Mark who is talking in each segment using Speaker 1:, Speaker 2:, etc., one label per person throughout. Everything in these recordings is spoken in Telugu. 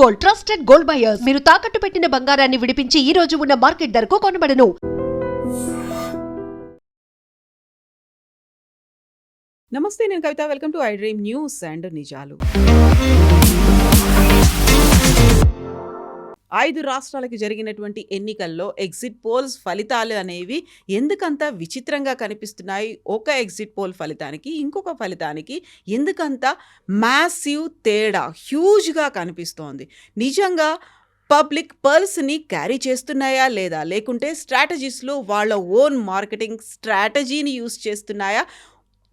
Speaker 1: Gold, trusted gold buyers. మీరు తాకట్టు పెట్టిన బంగారాన్ని విడిపించి ఈ రోజు ఉన్న మార్కెట్ ధరకు కొనబడను.
Speaker 2: నమస్తే, నేను Kavitha. Welcome to I dream news and నిజాలు. 5 రాష్ట్రాలకు జరిగినటువంటి ఎన్నికల్లో ఎగ్జిట్ పోల్స్ ఫలితాలు అనేవి ఎందుకంత విచిత్రంగా కనిపిస్తున్నాయి? ఒక ఎగ్జిట్ పోల్ ఫలితానికి ఇంకొక ఫలితానికి ఎందుకంత మ్యాసివ్ తేడా, హ్యూజ్గా కనిపిస్తోంది? నిజంగా పబ్లిక్ పల్స్ని క్యారీ చేస్తున్నాయా లేదా, లేకుంటే స్ట్రాటజిస్టులు వాళ్ళ ఓన్ మార్కెటింగ్ స్ట్రాటజీని యూస్ చేస్తున్నాయా?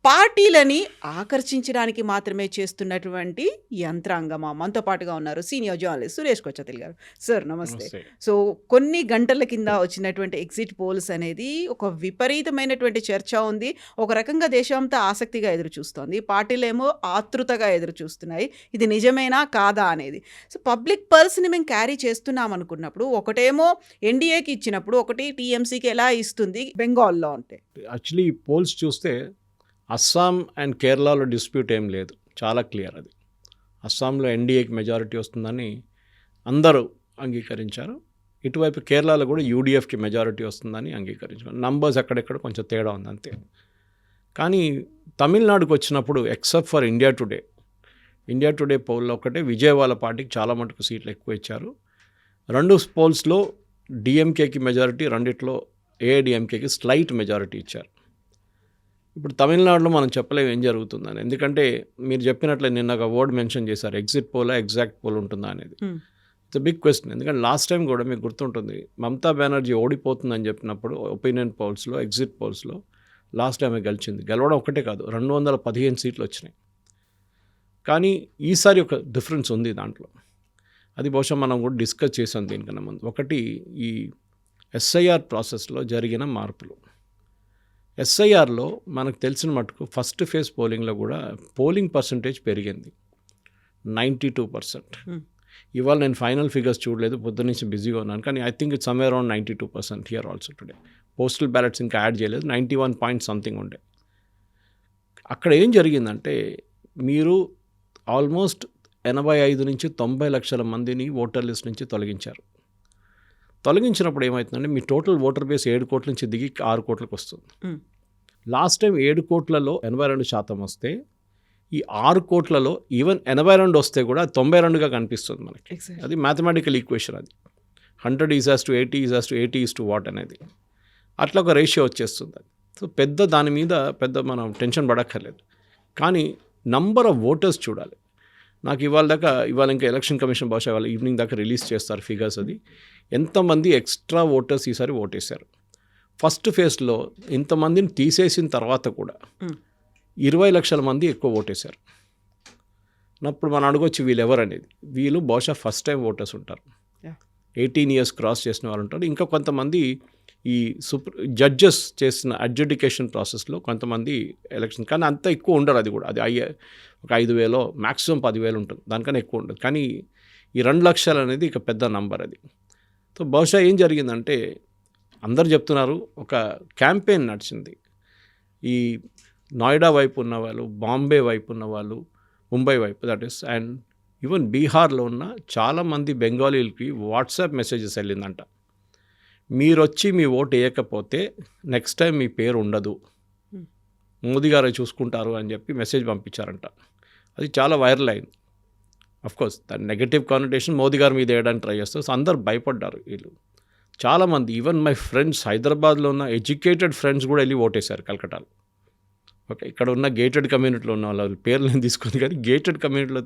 Speaker 2: పార్టీలని ఆకర్షించడానికి మాత్రమే చేస్తున్నటువంటి యంత్రాంగమా? మనతో పాటుగా ఉన్నారు సీనియర్ జర్నలిస్ట్ సురేష్ కొచ్చతిల్ గారు. సార్ నమస్తే. సో కొన్ని గంటల కింద వచ్చినటువంటి ఎగ్జిట్ పోల్స్ అనేది ఒక విపరీతమైనటువంటి చర్చ ఉంది. ఒక రకంగా దేశమంతా ఆసక్తిగా ఎదురు చూస్తోంది, పార్టీలేమో ఆతృతగా ఎదురు చూస్తున్నాయి ఇది నిజమేనా కాదా అనేది. సో పబ్లిక్ పల్స్ని మేము క్యారీ చేస్తున్నాం అనుకున్నప్పుడు, ఒకటేమో ఎన్డీఏకి ఇచ్చినప్పుడు ఒకటి టీఎంసీకి ఎలా ఇస్తుంది బెంగాల్లో? అంటే
Speaker 3: యాక్చువల్లీ ఈ పోల్స్ చూస్తే అస్సాం అండ్ కేరళలో డిస్ప్యూట్ ఏం లేదు, చాలా క్లియర్. అది అస్సాంలో ఎన్డీఏకి మెజారిటీ వస్తుందని అందరూ అంగీకరించారు. ఇటువైపు కేరళలో కూడా యూడీఎఫ్కి మెజారిటీ వస్తుందని అంగీకరించారు. నంబర్స్ ఎక్కడెక్కడ కొంచెం తేడా ఉంది అంతే. కానీ తమిళనాడుకు వచ్చినప్పుడు ఎక్సెప్ట్ ఫర్ ఇండియా టుడే పోల్లో ఒకటే విజయవాడ పార్టీకి చాలా మటుకు సీట్లు ఎక్కువ ఇచ్చారు. 2 పోల్స్లో డిఎంకేకి మెజారిటీ, రెండిట్లో ఏఐడిఎంకేకి స్లైట్ మెజారిటీ ఇచ్చారు. ఇప్పుడు తమిళనాడులో మనం చెప్పలేము ఏం జరుగుతుందని, ఎందుకంటే మీరు చెప్పినట్లే నిన్న ఒక వర్డ్ మెన్షన్ చేశారు, ఎగ్జిట్ పోలా ఎగ్జాక్ట్ పోల్ ఉంటుందా అనేది. It's big question. ఎందుకంటే లాస్ట్ టైం కూడా మీకు గుర్తుంటుంది, మమతా బెనర్జీ ఓడిపోతుందని చెప్పినప్పుడు ఒపీనియన్ పోల్స్లో, ఎగ్జిట్ పోల్స్లో లాస్ట్ టైం గెలిచింది. గెలవడం ఒకటే కాదు, 215 సీట్లు వచ్చినాయి. కానీ ఈసారి ఒక డిఫరెన్స్ ఉంది దాంట్లో. అది బహుశా మనం కూడా డిస్కస్ చేసాం దీనికన్నా ముందు. ఒకటి, ఈ ఎస్ఐఆర్ ప్రాసెస్లో జరిగిన మార్పులు. ఎస్ఐఆర్లో మనకు తెలిసిన మటుకు ఫస్ట్ ఫేజ్ పోలింగ్లో కూడా పోలింగ్ పర్సంటేజ్ పెరిగింది 92%. ఇవాళ నేను ఫైనల్ ఫిగర్స్ చూడలేదు, పొద్దు నుంచి బిజీగా ఉన్నాను. కానీ I think it's somewhere around 92% here also today. Postal ballots ఇంకా యాడ్ చేయలేదు, 91 పాయింట్ సంథింగ్ ఉండే. అక్కడ ఏం జరిగిందంటే, మీరు ఆల్మోస్ట్ 85 నుంచి 90 లక్షల మందిని ఓటర్ లిస్ట్ నుంచి తొలగించారు. తొలగించినప్పుడు ఏమవుతుందంటే, మీ టోటల్ ఓటర్ బేస్ 7 కోట్ల నుంచి దిగి 6 కోట్లకు వస్తుంది. లాస్ట్ టైం 7 కోట్లలో 82% వస్తే, ఈ 6 కోట్లలో ఈవెన్ 82 వస్తే కూడా 92గా కనిపిస్తుంది మనకి. అది మ్యాథమెటికల్ ఈక్వేషన్. అది 100 80 వాట్ అనేది అట్లా ఒక రేషియో వచ్చేస్తుంది. అది సో దాని మీద మనం టెన్షన్ పడక్కర్లేదు. కానీ నంబర్ ఆఫ్ ఓటర్స్ చూడాలి. నాకు ఇవాళ ఇంకా ఎలక్షన్ కమిషన్ బహుశా ఇవాళ ఈవినింగ్ దాకా రిలీజ్ చేస్తారు ఫిగర్స్. అది ఎంతమంది ఎక్స్ట్రా ఓటర్స్ ఈసారి ఓటేశారు. ఫస్ట్ ఫేజ్లో ఇంతమందిని తీసేసిన తర్వాత కూడా 20 లక్షల మంది ఎక్కువ ఓటేశారు. అప్పుడు మనం అడగొచ్చు వీళ్ళు ఎవరు అనేది. వీళ్ళు బహుశా ఫస్ట్ టైం ఓటర్స్ ఉంటారు, 18 ఇయర్స్ క్రాస్ చేసిన వాళ్ళు ఉంటారు. ఇంకా కొంతమంది ఈ జడ్జెస్ చేసిన అడ్జుడికేషన్ ప్రాసెస్లో కొంతమంది ఎలక్షన్, కానీ అంత ఎక్కువ ఉండరు. అది కూడా అది ఒక 5,000 మ్యాక్సిమం 10,000 ఉంటుంది, దానికన్నా ఎక్కువ ఉండదు. కానీ ఈ 2 లక్షలు అనేది ఇక పెద్ద నంబర్. అది సో బహుశా ఏం జరిగిందంటే, అందరు చెప్తున్నారు ఒక క్యాంపెయిన్ నడిచింది. ఈ నోయిడా వైపు ఉన్నవాళ్ళు, బాంబే వైపు ఉన్నవాళ్ళు, ముంబై వైపు, దట్ ఈస్, అండ్ ఈవెన్ బీహార్లో ఉన్న చాలామంది బెంగాలీలకి వాట్సాప్ మెసేజెస్ వెళ్ళిందంట. మీరు వచ్చి మీ ఓటు వేయకపోతే నెక్స్ట్ టైం మీ పేరు ఉండదు, మోదీ గారు చూసుకుంటారు అని చెప్పి మెసేజ్ పంపించారంట. అది చాలా వైరల్ అయింది. అఫ్కోర్స్ దాని నెగటివ్ కానోటేషన్ మోదీ గారి మీద వేయడానికి ట్రై చేస్తారు. సో అందరు భయపడ్డారు వీళ్ళు. చాలామంది, ఈవెన్ మై ఫ్రెండ్స్, హైదరాబాద్లో ఉన్న ఎడ్యుకేటెడ్ ఫ్రెండ్స్ కూడా వెళ్ళి ఓటేశారు కలకటాలో. ఓకే, ఇక్కడ ఉన్న గేటెడ్ కమ్యూనిటీలో ఉన్న వాళ్ళ పేర్లు నేను తీసుకుంది, కానీ గేటెడ్ కమ్యూనిటీలో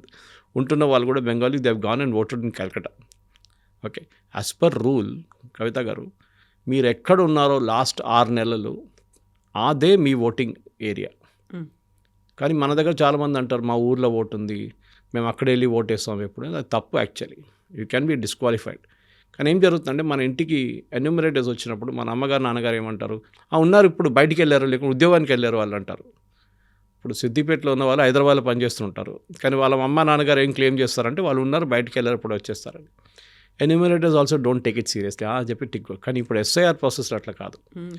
Speaker 3: ఉంటున్న వాళ్ళు కూడా Bengali, they have gone and voted in Calcutta. Okay, as per rule Kavitha garu, మీరు ఎక్కడ ఉన్నారో లాస్ట్ 6 నెలలు అదే మీ ఓటింగ్ ఏరియా. కానీ మన దగ్గర చాలామంది అంటారు మా ఊర్లో ఓటు ఉంది, మేము అక్కడ వెళ్ళి ఓటేస్తాం ఎప్పుడు. అది తప్పు. Actually you can be disqualified. కానీ ఏం జరుగుతుందంటే, మన ఇంటికి ఎన్యూమరేటర్స్ వచ్చినప్పుడు మన అమ్మగారు నాన్నగారు ఏమంటారు, ఉన్నారు ఇప్పుడు బయటికి వెళ్ళారు, లేకుంటే ఉద్యోగానికి వెళ్ళారు వాళ్ళు అంటారు. ఇప్పుడు సిద్దిపేటలో ఉన్న వాళ్ళు హైదరాబాద్లో పనిచేస్తుంటారు, కానీ వాళ్ళ అమ్మ నాన్నగారు ఏం క్లెయిమ్ చేస్తారంటే వాళ్ళు ఉన్నారు బయటికి వెళ్ళారు ఇప్పుడు వచ్చేస్తారని. Enumerators also don't take it seriously చెప్పి టిక్. కానీ ఇప్పుడు ఎస్ఐఆర్ ప్రాసెస్ అట్లా కాదు.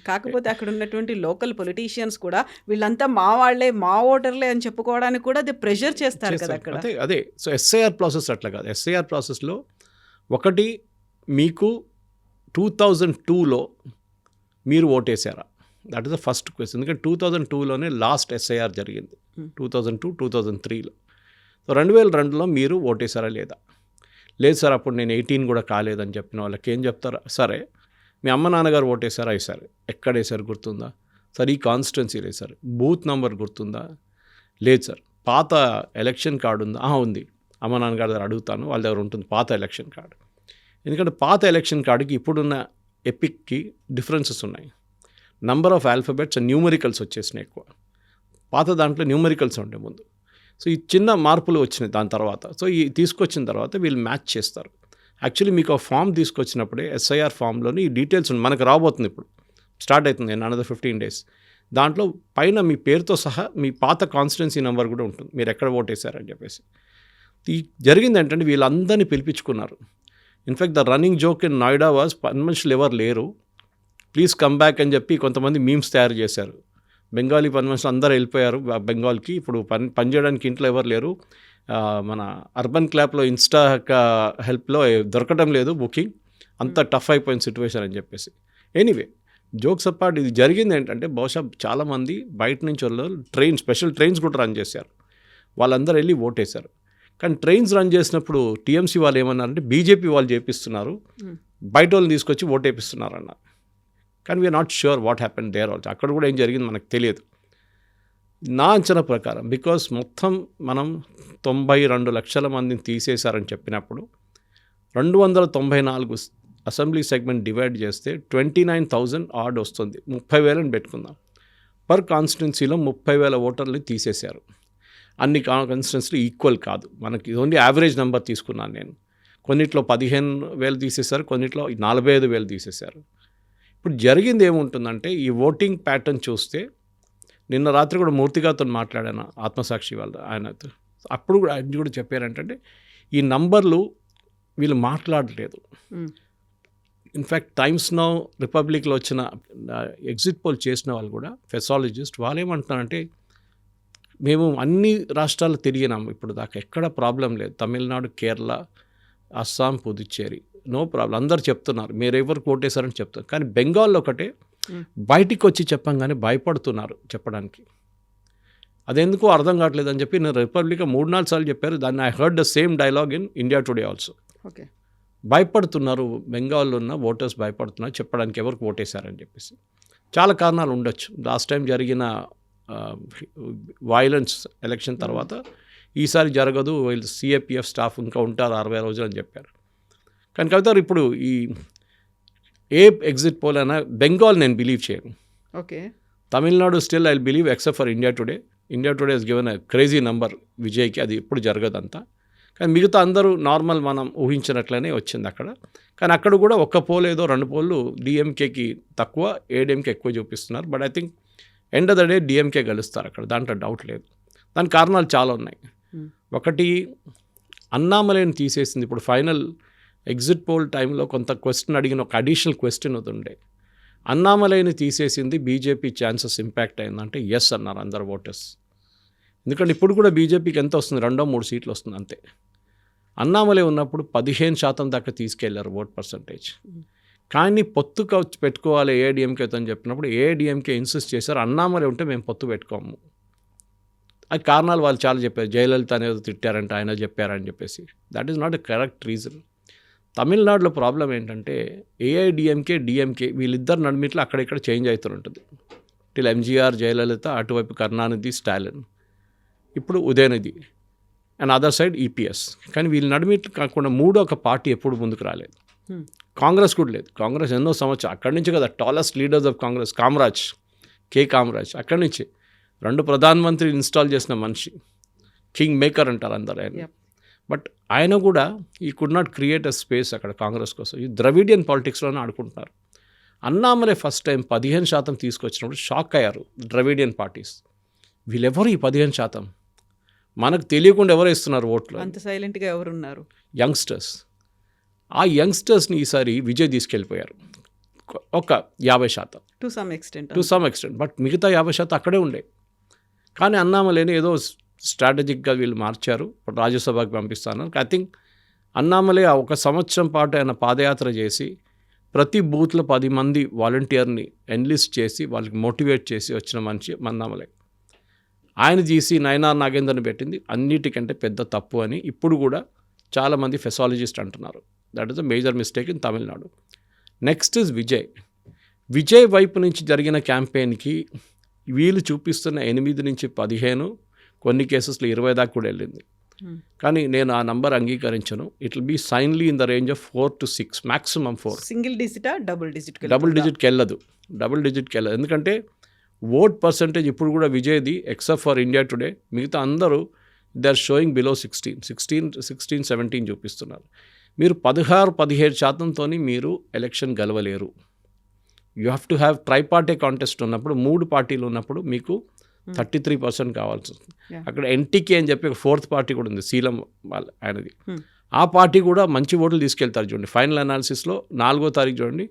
Speaker 2: కాకపోతే అక్కడ ఉన్నటువంటి లోకల్ పొలిటీషియన్స్ కూడా వీళ్ళంతా మా వాళ్ళే, మా ఓటర్లే అని చెప్పుకోవడానికి కూడా అది ప్రెషర్ చేస్తారు కదా అక్కడ.
Speaker 3: అదే సో ఎస్ఐఆర్ ప్రాసెస్ అట్లా కాదు. ఎస్ఐఆర్ ప్రాసెస్లో ఒకటి, మీకు 2002లో మీరు ఓటేసారా, that is the first question. ఎందుకంటే 2002లోనే లాస్ట్ ఎస్ఐఆర్ జరిగింది, 2002, 2003లో. సో 2002లో మీరు ఓటేసారా లేదా? లేదు సార్ అప్పుడు నేను 18 కూడా కాలేదని చెప్పిన వాళ్ళకి ఏం చెప్తారా? సరే మీ అమ్మ నాన్నగారు ఓటేసారా? వేసారు. ఎక్కడ వేసారు గుర్తుందా? సార్ ఈ కాన్స్టిట్యున్సీలో వేసారు. బూత్ నెంబర్ గుర్తుందా? లేదు సార్. పాత ఎలక్షన్ కార్డు ఉందా? ఉంది. అమ్మ నాన్నగారి దగ్గర అడుగుతాను, వాళ్ళ దగ్గర ఉంటుంది పాత ఎలక్షన్ కార్డు. ఎందుకంటే పాత ఎలక్షన్ కార్డుకి ఇప్పుడున్న ఎపిక్కి డిఫరెన్సెస్ ఉన్నాయి. Number of alphabets and numericals వచ్చేసినాయి ఎక్కువ. పాత దాంట్లో న్యూమరికల్స్ ఉండే ముందు. సో ఈ చిన్న మార్పులు వచ్చినాయి దాని తర్వాత. సో ఈ తీసుకొచ్చిన తర్వాత వీళ్ళు మ్యాచ్ చేస్తారు. యాక్చువల్లీ మీకు ఆ ఫామ్ తీసుకొచ్చినప్పుడే ఎస్ఐఆర్ ఫామ్లోని ఈ డీటెయిల్స్ మనకు రాబోతుంది, ఇప్పుడు స్టార్ట్ అవుతుంది అనదర్ 15 days. దాంట్లో పైన మీ పేరుతో సహా మీ పాత కాన్స్టిట్యున్సీ నెంబర్ కూడా ఉంటుంది, మీరు ఎక్కడ ఓటేశారని చెప్పేసి. ఈ జరిగింది ఏంటంటే వీళ్ళందరినీ పిలిపించుకున్నారు. In fact the running joke in Noida was పని మనుషులు ఎవరు లేరు, ప్లీజ్ కమ్ బ్యాక్ అని చెప్పి కొంతమంది మీమ్స్ తయారు చేశారు. బెంగాలీ పని మనుషులు అందరూ వెళ్ళిపోయారు బెంగాల్కి, ఇప్పుడు పని చేయడానికి ఇంట్లో ఎవరు లేరు. మన అర్బన్ క్లాప్లో ఇన్స్టా హెల్ప్లో దొరకడం లేదు బుకింగ్, అంత టఫ్ అయిపోయిన సిచ్యువేషన్ అని చెప్పేసి. ఎనీవే జోక్స్ అపార్ట్, ఇది జరిగింది ఏంటంటే బహుశా చాలామంది బయట నుంచి వాళ్ళు స్పెషల్ ట్రైన్స్ కూడా రన్ చేశారు, వాళ్ళందరూ వెళ్ళి ఓటేశారు. కానీ ట్రైన్స్ రన్ చేసినప్పుడు టీఎంసీ వాళ్ళు ఏమన్నారంటే బీజేపీ వాళ్ళు చేపిస్తున్నారు, బయట వాళ్ళని తీసుకొచ్చి ఓటేపిస్తున్నారు అన్నారు. కానీ we're not sure what happen there also. అక్కడ కూడా ఏం జరిగింది మనకు తెలియదు. నా అంచనా ప్రకారం బికాస్ మొత్తం మనం 92 లక్షల మందిని తీసేశారని చెప్పినప్పుడు 294 అసెంబ్లీ సెగ్మెంట్ డివైడ్ చేస్తే 29,000 ఆడ్ వస్తుంది. 30,000 పెట్టుకుందాం. పర్ కాన్స్టిట్యున్సీలో 30,000 ఓటర్లు తీసేశారు. అన్ని కాన్స్టిట్యున్సీలు ఈక్వల్ కాదు, మనకి ఓన్లీ యావరేజ్ నెంబర్ తీసుకున్నాను నేను. కొన్నిట్లో 15,000 తీసేశారు, కొన్నిట్లో 45,000 తీసేశారు. ఇప్పుడు జరిగింది ఏముంటుందంటే ఈ ఓటింగ్ ప్యాటర్న్ చూస్తే, నిన్న రాత్రి కూడా మూర్తిగాతో మాట్లాడాను ఆత్మసాక్షి వాళ్ళు, ఆయనతో. అప్పుడు కూడా ఆయన కూడా చెప్పారంటే ఈ నంబర్లు వీళ్ళు మాట్లాడలేదు. ఇన్ఫ్యాక్ట్ టైమ్స్ నౌ, రిపబ్లిక్లో వచ్చిన ఎగ్జిట్ పోల్ చేసిన వాళ్ళు కూడా ఫెసాలజిస్ట్ వాళ్ళు ఏమంటున్నారంటే, మేము అన్ని రాష్ట్రాలు తిరిగినాము ఇప్పుడు దాకా, ఎక్కడ ప్రాబ్లం లేదు. తమిళనాడు, కేరళ, అస్సాం, పుదుచ్చేరి నో ప్రాబ్లం, అందరు చెప్తున్నారు మీరు ఎవరు కోటేశారని చెప్తారు. కానీ బెంగాల్లో ఒకటే బయటికి వచ్చి చెప్పంగానే భయపడుతున్నారు చెప్పడానికి. అదెందుకో అర్థం కావట్లేదు అని చెప్పి నేను రిపబ్లిక్ 3-4 సార్లు చెప్పారు దాన్ని. I heard the same dialogue in India today also.
Speaker 2: Okay,
Speaker 3: భయపడుతున్నారు బెంగాల్లో ఉన్న ఓటర్స్, భయపడుతున్నారు చెప్పడానికి ఎవరికి ఓటేశారని చెప్పేసి. చాలా కారణాలు ఉండొచ్చు. లాస్ట్ టైం జరిగిన వైలెన్స్ ఎలక్షన్ తర్వాత ఈసారి జరగదు, వీళ్ళు సిఏపిఎఫ్ స్టాఫ్ ఇంకా ఉంటారు 60 రోజులు అని చెప్పారు. కానీ కవితారు ఇప్పుడు ఈ ఏ ఎగ్జిట్ పోల్ అయినా బెంగాల్ నేను బిలీవ్ చేయను.
Speaker 2: Okay,
Speaker 3: Tamil Nadu still I believe except for India Today. India Today has given a crazy number విజయ్కి, అది ఎప్పుడు జరగదంతా. కానీ మిగతా అందరూ నార్మల్ మనం ఊహించినట్లనే వచ్చింది అక్కడ. కానీ అక్కడ కూడా ఒక్క పోల్ ఏదో 2 పోళ్ళు డిఎంకేకి తక్కువ, ఏడీఎంకే ఎక్కువ చూపిస్తున్నారు. But I think end of the day DMK గెలుస్తారు అక్కడ, దాంట్లో డౌట్ లేదు. దాని కారణాలు చాలా ఉన్నాయి. ఒకటి, అన్నామలైని తీసేసింది. ఇప్పుడు ఫైనల్ ఎగ్జిట్ పోల్ టైంలో కొంత క్వశ్చన్ అడిగిన ఒక అడిషనల్ క్వశ్చన్ ఉండే, అన్నామలైని తీసేసింది బీజేపీ ఛాన్సెస్ ఇంపాక్ట్ అయిందంటే ఎస్ అన్నారు అందరు ఓటర్స్. ఎందుకంటే ఇప్పుడు కూడా బీజేపీకి ఎంత వస్తుంది, 2-3 సీట్లు వస్తుంది అంతే. అన్నామలై ఉన్నప్పుడు 15% దాకా తీసుకెళ్లారు ఓట్ పర్సంటేజ్. కానీ పొత్తు పెట్టుకోవాలి ఏఐడిఎంకేతో అని చెప్పినప్పుడు ఏఐడిఎంకే ఇన్సిస్ట్ చేశారు, అన్నామలై ఉంటే మేము పొత్తు పెట్టుకోము. ఆ కారణాలు వాళ్ళు చాలా చెప్పారు, జయలలిత అనేది తిట్టారంటే ఆయన చెప్పారని చెప్పేసి. That is not a correct reason. తమిళనాడులో ప్రాబ్లం ఏంటంటే ఏఐడిఎంకే, డిఎంకే వీళ్ళిద్దరు నడిమిట్లో అక్కడిక్కడ చేంజ్ అవుతుంటుంది. టిల్ ఎంజీఆర్, జయలలిత, అటువైపు కరుణానిధి, స్టాలిన్, ఇప్పుడు Udhayanidhi and other side EPS. కానీ వీళ్ళ నడిమిట్లు కాకుండా మూడో ఒక పార్టీ ఎప్పుడు ముందుకు రాలేదు. కాంగ్రెస్ కూడా లేదు. కాంగ్రెస్ ఎన్నో సంవత్సరాలు అక్కడి నుంచి కదా tallest leaders of Congress, Kamaraj అక్కడి నుంచి 2 ప్రధానమంత్రి ఇన్స్టాల్ చేసిన మనిషి, కింగ్ మేకర్ అంటారు అందరు ఆయన. బట్ ఆయన కూడా ఈ could not create a space అక్కడ కాంగ్రెస్ కోసం. ఈ ద్రవిడియన్ పాలిటిక్స్లోనే ఆడుకుంటున్నారు. అన్నామలై ఫస్ట్ టైం 15% తీసుకొచ్చినప్పుడు షాక్ అయ్యారు ద్రవిడియన్ పార్టీస్. వీళ్ళెవరు ఈ 15%? మనకు తెలియకుండా ఎవరు ఇస్తున్నారు ఓట్లు?
Speaker 2: అంత సైలెంట్గా ఎవరున్నారు?
Speaker 3: యంగ్స్టర్స్. ఆ యంగ్స్టర్స్ని ఈసారి విజయ్ తీసుకెళ్ళిపోయారు ఒక 50%.
Speaker 2: To some extent.
Speaker 3: బట్ మిగతా 50% అక్కడే ఉండే. కానీ అన్నామలేని ఏదో స్ట్రాటజిక్గా వీళ్ళు మార్చారు, రాజ్యసభకి పంపిస్తాను. ఐ థింక్ అన్నామలే ఒక సంవత్సరం పాటు ఆయన పాదయాత్ర చేసి ప్రతి బూత్లో 10 మంది వాలంటీర్ని ఎన్లిస్ట్ చేసి వాళ్ళకి మోటివేట్ చేసి వచ్చిన మనిషి అన్నామలే. ఆయన తీసి నయనార్ నాగేందర్ని పెట్టింది అన్నిటికంటే పెద్ద తప్పు అని ఇప్పుడు కూడా చాలామంది ఫెసాలజిస్ట్ అంటున్నారు. That is the major mistake in Tamil Nadu. Next is Vijay వైపు నుంచి జరిగిన క్యాంపెయిన్కి వీళ్ళు చూపిస్తున్న 8 నుంచి 15, కొన్ని కేసెస్లో 20 దాకా కూడా వెళ్ళింది. కానీ నేను ఆ నంబర్ అంగీకరించను. It will be certainly in the range of 4 to 6, maximum 4.
Speaker 2: Single డిజిటా డబుల్
Speaker 3: డిజిట్కి వెళ్ళదు. ఎందుకంటే ఓట్ పర్సంటేజ్ ఇప్పుడు కూడా విజయ్ది ఎక్సెప్ట్ ఫర్ ఇండియా టుడే మిగతా అందరూ దే ఆర్ షోయింగ్ బిలో 16, 17 చూపిస్తున్నారు. మీరు 16-17%తో మీరు ఎలక్షన్ గెలవలేరు. You have to have triparty contest ఉన్నప్పుడు 3 పార్టీలు ఉన్నప్పుడు మీకు 33% కావాల్సి వస్తుంది. అక్కడ ఎన్టీకే అని చెప్పి ఒక 4th పార్టీ కూడా ఉంది, శీలం వాళ్ళ ఆయనది. ఆ పార్టీ కూడా మంచి ఓట్లు తీసుకెళ్తారు. చూడండి ఫైనల్ అనాలిసిస్లో 4వ తారీఖు చూడండి,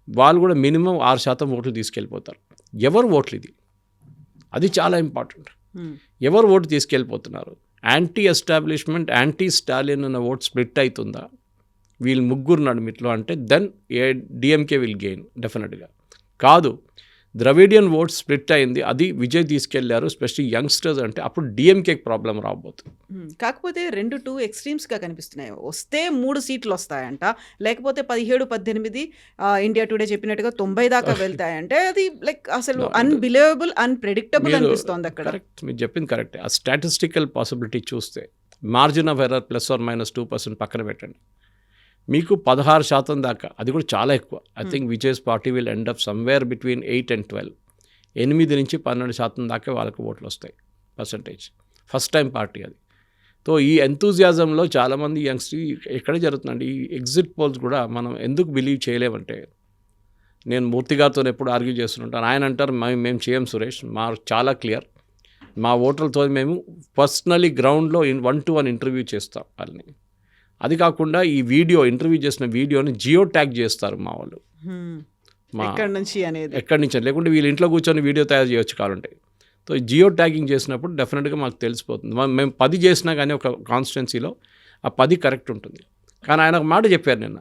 Speaker 3: వాళ్ళు కూడా మినిమం 6% ఓట్లు తీసుకెళ్ళిపోతారు. ఎవరు ఓట్లు ఇది, అది చాలా ఇంపార్టెంట్. ఎవరు ఓటు తీసుకెళ్ళిపోతున్నారు? యాంటీ ఎస్టాబ్లిష్మెంట్, యాంటీ స్టాలిన్ అన్న ఓట్ స్ప్లిట్ అవుతుందా వీళ్ళు ముగ్గురు నడుమిట్లో అంటే దెన్ డిఎంకే విల్ గెయిన్ డెఫినెట్గా. కాదు, ద్రవిడియన్ ఓట్ స్ప్లిట్ అయింది, అది విజయ్ తీసుకెళ్లారు, స్పెషల్లీ యంగ్స్టర్స్ అంటే అప్పుడు డిఎంకేకి ప్రాబ్లం రాబోతుంది.
Speaker 2: కాకపోతే 2 ఎక్స్ట్రీమ్స్గా కనిపిస్తున్నాయి. వస్తే 3 సీట్లు వస్తాయంట, లేకపోతే 17-18 ఇండియా టుడే చెప్పినట్టుగా 90 దాకా వెళ్తాయంటే అది లైక్ అసలు అన్బిలీవబుల్, అన్ప్రెడిక్టబుల్ అనిపిస్తోంది అక్కడ.
Speaker 3: కరెక్ట్, మీరు చెప్పింది కరెక్టే. ఆ స్టాటిస్టికల్ పాసిబిలిటీ చూస్తే మార్జిన్ ఆఫ్ ఎర్రర్ +or-2% పక్కన పెట్టండి, మీకు 16% దాకా, అది కూడా చాలా ఎక్కువ. I think Vijay's party will end up somewhere between 8 and 12, 8 నుంచి 12% దాకా వాళ్ళకి ఓట్లు వస్తాయి పర్సంటేజ్. ఫస్ట్ టైం పార్టీ అది. సో ఈ ఎంతూజియాజంలో చాలామంది యంగ్స్టర్ ఎక్కడ జరుగుతుందండి, ఈ ఎగ్జిట్ పోల్స్ కూడా మనం ఎందుకు బిలీవ్ చేయలేమంటే, నేను మూర్తి గారితో ఎప్పుడు ఆర్గ్యూ చేస్తుంటాను. ఆయన అంటారు మేము చేయం సురేష్, మా చాలా క్లియర్, మా ఓటర్లతో మేము పర్సనలీ గ్రౌండ్లో 1-to-1 ఇంటర్వ్యూ చేస్తాం వాళ్ళని. అది కాకుండా ఈ వీడియో ఇంటర్వ్యూ చేసిన వీడియోని జియో ట్యాగ్ చేస్తారు మా వాళ్ళు.
Speaker 2: ఎక్కడి
Speaker 3: నుంచి లేకుంటే వీళ్ళు ఇంట్లో కూర్చొని వీడియో తయారు చేయొచ్చు కావాలంటే. సో జియో ట్యాగింగ్ చేసినప్పుడు డెఫినెట్గా మాకు తెలిసిపోతుంది. మేము 10 చేసినా కానీ ఒక కాన్స్టిట్యున్సీలో ఆ 10 కరెక్ట్ ఉంటుంది. కానీ ఆయన ఒక మాట చెప్పారు నిన్న,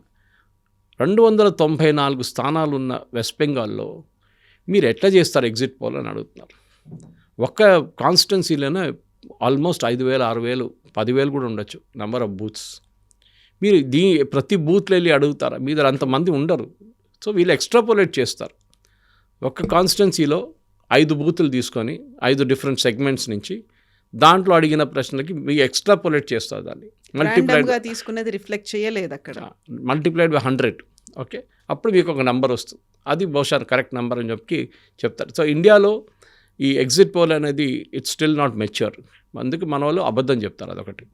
Speaker 3: 294 స్థానాలు ఉన్న వెస్ట్ బెంగాల్లో మీరు ఎట్లా చేస్తారు ఎగ్జిట్ పోల్ అని అడుగుతున్నారు. ఒక్క కాన్స్టిట్యున్సీలోనే ఆల్మోస్ట్ 5,000, 6,000, 10,000 కూడా ఉండొచ్చు నెంబర్ ఆఫ్ బూత్స్. మీరు ప్రతి బూత్లో వెళ్ళి అడుగుతారా? మీ దగ్గర అంతమంది ఉండరు. సో వీళ్ళు ఎక్స్ట్రాపోలేట్ చేస్తారు. ఒక్క కాన్స్టిట్యున్సీలో 5 బూతులు తీసుకొని 5 డిఫరెంట్ సెగ్మెంట్స్ నుంచి దాంట్లో అడిగిన ప్రశ్నలకి మీ ఎక్స్ట్రాపోలేట్ చేస్తారు. దాన్ని
Speaker 2: తీసుకునేది రిఫ్లెక్ట్ చేయలేదు అక్కడ,
Speaker 3: మల్టిప్లైడ్ బై 100. ఓకే, అప్పుడు మీకు ఒక నెంబర్ వస్తుంది, అది బహుశా కరెక్ట్ నెంబర్ అని చెప్తారు. సో ఇండియాలో ఈ ఎగ్జిట్ పోల్ అనేది ఇట్స్ స్టిల్ నాట్ మెచ్యూర్. అందుకు మన వాళ్ళు అబద్ధం చెప్తారు, అదొకటి.